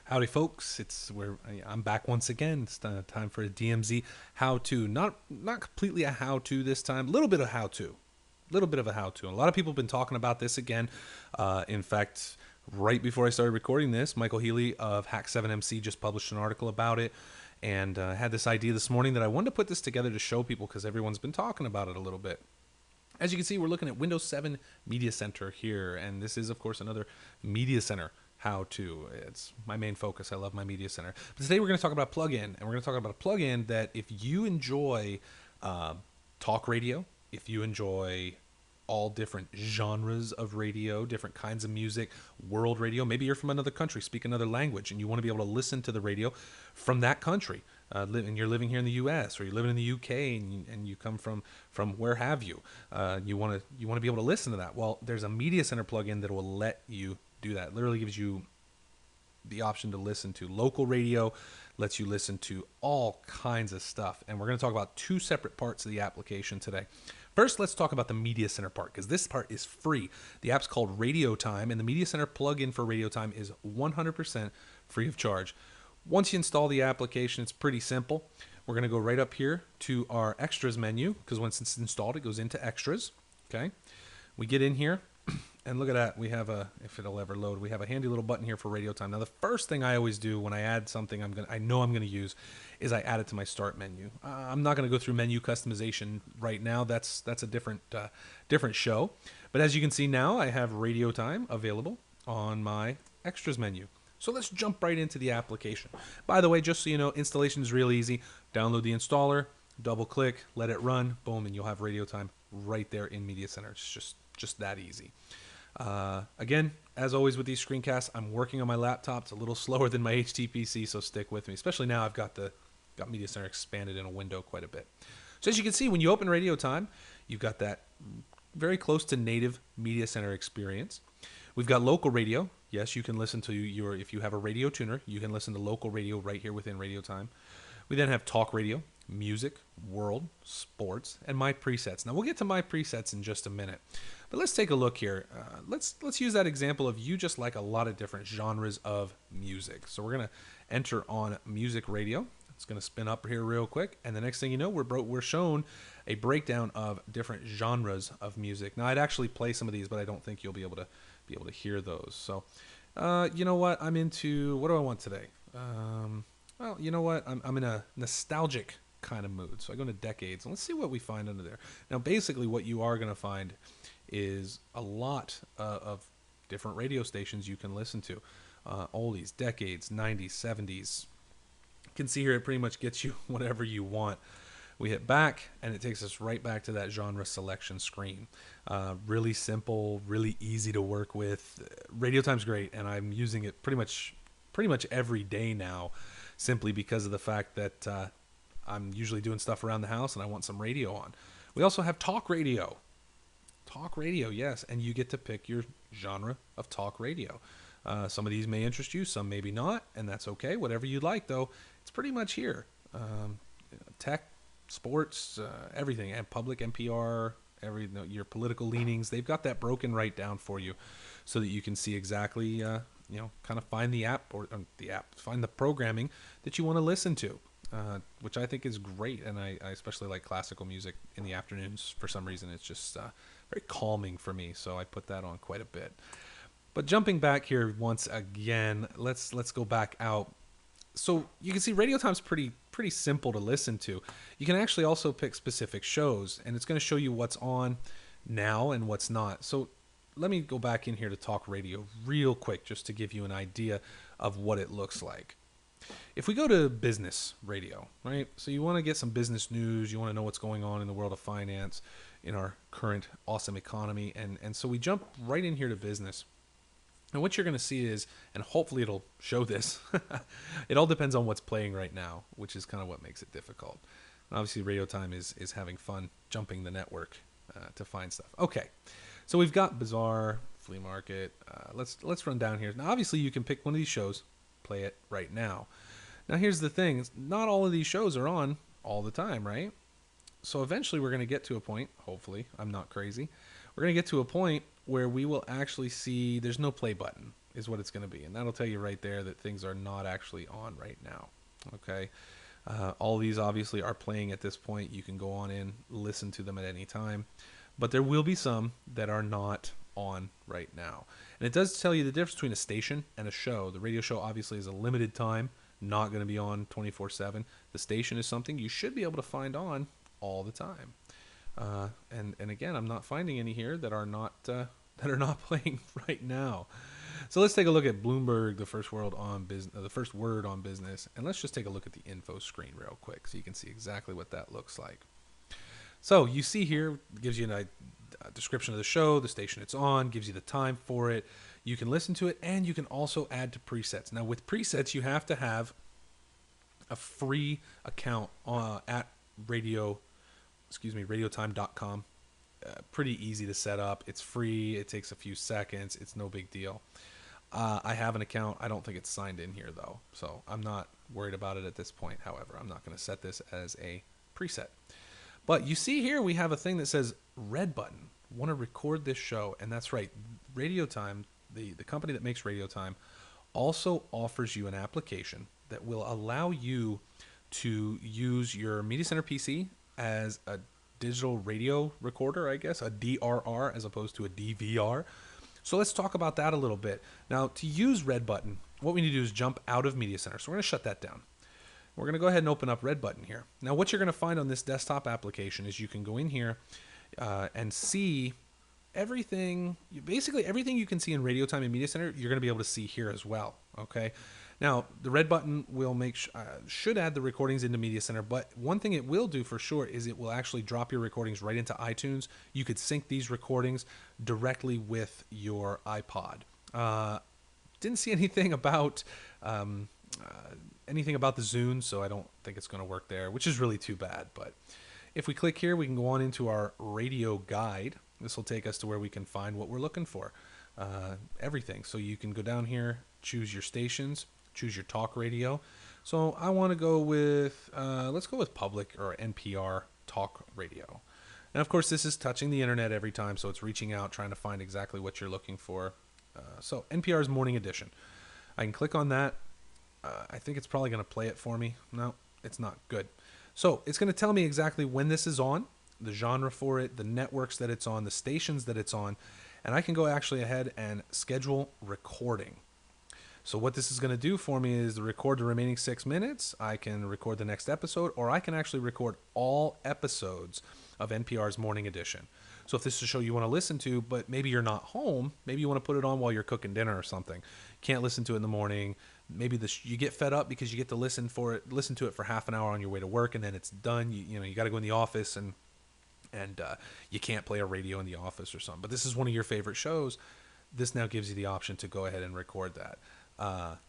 Howdy, folks! I'm back once again. It's time for a DMZ how-to. Not completely a how-to this time. A little bit of how-to. A little bit of a how-to. A lot of people have been talking about this again. In fact, right before I started recording this, Michael Healy of Hack7MC just published an article about it, and had this idea this morning that I wanted to put this together to show people because everyone's been talking about it a little bit. As you can see, we're looking at Windows 7 Media Center here, and this is, of course, another Media Center how-to. It's my main focus. I love my Media Center. But today we're going to talk about a plugin, and we're going to talk about a plugin that if you enjoy talk radio, if you enjoy all different genres of radio, different kinds of music, world radio. Maybe you're from another country, speak another language, and you want to be able to listen to the radio from that country. And you're living here in the U.S. or you're living in the U.K. and you come from where have you. You want to be able to listen to that. Well, there's a Media Center plugin that will let you do that. It literally gives you the option to listen to local radio, lets you listen to all kinds of stuff. And we're going to talk about two separate parts of the application today. First, let's talk about the Media Center part, because this part is free. The app's called RadioTime, and the Media Center plugin for RadioTime is 100% free of charge. Once you install the application, it's pretty simple. We're going to go right up here to our Extras menu, because once it's installed, it goes into Extras. Okay, we get in here, and look at that. We have if it'll ever load, we have a handy little button here for RadioTime. Now, the first thing I always do when I add something I know I'm going to use is I add it to my Start menu. I'm not going to go through menu customization right now. That's a different show. But as you can see now, I have RadioTime available on my Extras menu. So let's jump right into the application. By the way, just so you know, installation is real easy. Download the installer, double click, let it run, boom, and you'll have RadioTime right there in Media Center. It's just that easy. Again, as always with these screencasts, I'm working on my laptop. It's a little slower than my HTPC, so stick with me. Especially now I've got Media Center expanded in a window quite a bit. So as you can see, when you open RadioTime, you've got that very close to native Media Center experience. We've got local radio. Yes, you can listen to if you have a radio tuner, you can listen to local radio right here within RadioTime. We then have talk radio, music, world, sports, and my presets. Now we'll get to my presets in just a minute, but let's take a look here. Let's use that example of you just like a lot of different genres of music. So we're gonna enter on music radio. It's gonna spin up here real quick, and the next thing you know, we're shown a breakdown of different genres of music. Now I'd actually play some of these, but I don't think you'll be able to hear those. So you know what? I'm into, what do I want today? Well, you know what? I'm in a nostalgic kind of mood. So I go into decades, and let's see what we find under there. Now, basically what you are going to find is a lot of different radio stations you can listen to. Oldies, decades, 90s, 70s. You can see here it pretty much gets you whatever you want. We hit back, and it takes us right back to that genre selection screen. Really simple, really easy to work with. RadioTime's great, and I'm using it pretty much every day now, simply because of the fact that I'm usually doing stuff around the house, and I want some radio on. We also have talk radio. Talk radio, yes, and you get to pick your genre of talk radio. Some of these may interest you, some maybe not, and that's okay. Whatever you like, though, it's pretty much here. Tech, sports, everything, and public NPR, your political leanings. They've got that broken right down for you, so that you can see exactly, kind of find the app find the programming that you want to listen to, which I think is great. And I especially like classical music in the afternoons. For some reason, it's just very calming for me, so I put that on quite a bit. But jumping back here once again, let's go back out. So you can see RadioTime's pretty simple to listen to. You can actually also pick specific shows, and it's going to show you what's on now and what's not. So let me go back in here to talk radio real quick, just to give you an idea of what it looks like. If we go to business radio, right? So you want to get some business news, you want to know what's going on in the world of finance, in our current awesome economy, and so we jump right in here to business. And what you're going to see is, and hopefully it'll show this, it all depends on what's playing right now, which is kind of what makes it difficult. And obviously RadioTime is having fun jumping the network to find stuff. Okay, so we've got Bazaar, Flea Market. Let's run down here. Now obviously you can pick one of these shows, play it right now. Now here's the thing, not all of these shows are on all the time, right? So eventually we're going to get to a point, hopefully, I'm not crazy, we're going to get to a point where we will actually see there's no play button. is what it's going to be. And that'll tell you right there that things are not actually on right now. Okay. All these obviously are playing at this point. You can go on in, listen to them at any time. But there will be some that are not on right now. And it does tell you the difference between a station and a show. The radio show obviously is a limited time, not going to be on 24/7. The station is something you should be able to find on all the time. And again, I'm not finding any here that are not playing right now. So let's take a look at Bloomberg, the first word on business, and let's just take a look at the info screen real quick so you can see exactly what that looks like. So you see here, it gives you a description of the show, the station it's on, gives you the time for it. You can listen to it, and you can also add to presets. Now with presets, you have to have a free account at RadioTime.com. Pretty easy to set up. It's free. It takes a few seconds. It's no big deal. I have an account. I don't think it's signed in here though, so I'm not worried about it at this point. However, I'm not going to set this as a preset. But you see here we have a thing that says red button. Want to record this show, and that's right. RadioTime, the company that makes RadioTime, also offers you an application that will allow you to use your Media Center PC as a digital radio recorder, I guess, a DRR as opposed to a DVR. So let's talk about that a little bit. Now, to use Red Button, what we need to do is jump out of Media Center. So we're going to shut that down. We're going to go ahead and open up Red Button here. Now, what you're going to find on this desktop application is you can go in here and see everything, basically everything you can see in RadioTime and Media Center, you're going to be able to see here as well, okay? Now, the red button will should add the recordings into Media Center, but one thing it will do for sure is it will actually drop your recordings right into iTunes. You could sync these recordings directly with your iPod. Didn't see anything about the Zune, so I don't think it's going to work there, which is really too bad. But if we click here, we can go on into our radio guide. This will take us to where we can find what we're looking for. Everything. So you can go down here, choose your stations, choose your talk radio. So I want to go with, let's go with public or NPR talk radio. And of course, this is touching the internet every time, so it's reaching out, trying to find exactly what you're looking for. So NPR's Morning Edition. I can click on that. I think it's probably going to play it for me. No, it's not. Good. So it's going to tell me exactly when this is on, the genre for it, the networks that it's on, the stations that it's on, and I can go actually ahead and schedule recording. So what this is going to do for me is to record the remaining 6 minutes. I can record the next episode, or I can actually record all episodes of NPR's Morning Edition. So if this is a show you want to listen to, but maybe you're not home, maybe you want to put it on while you're cooking dinner or something. Can't listen to it in the morning. Maybe you get fed up because you get to listen to it for half an hour on your way to work, and then it's done. You got to go in the office and you can't play a radio in the office or something. But this is one of your favorite shows. This now gives you the option to go ahead and record that.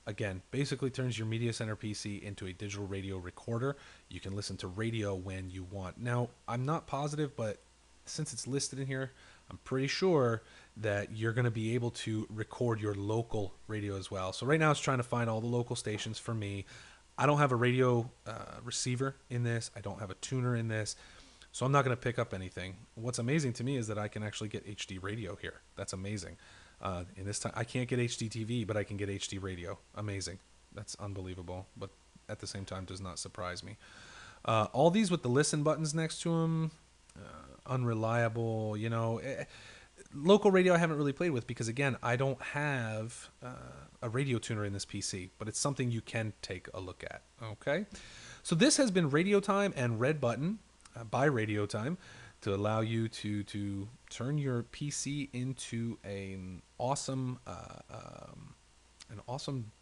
Again, basically turns your Media Center PC into a digital radio recorder. You can listen to radio when you want. Now, I'm not positive, but since it's listed in here, I'm pretty sure that you're going to be able to record your local radio as well. So right now it's trying to find all the local stations for me. I don't have a radio receiver in this. I don't have a tuner in this. So I'm not going to pick up anything. What's amazing to me is that I can actually get HD radio here. That's amazing. In this time, I can't get HD TV, but I can get HD radio. Amazing. That's unbelievable. But at the same time, does not surprise me. All these with the listen buttons next to them, unreliable. Local radio I haven't really played with because, again, I don't have a radio tuner in this PC. But it's something you can take a look at. Okay. So this has been RadioTime and Red Button by RadioTime, to allow you to turn your PC into an awesome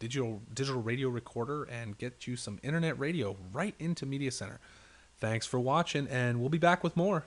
digital radio recorder and get you some internet radio right into Media Center. Thanks for watching, and we'll be back with more.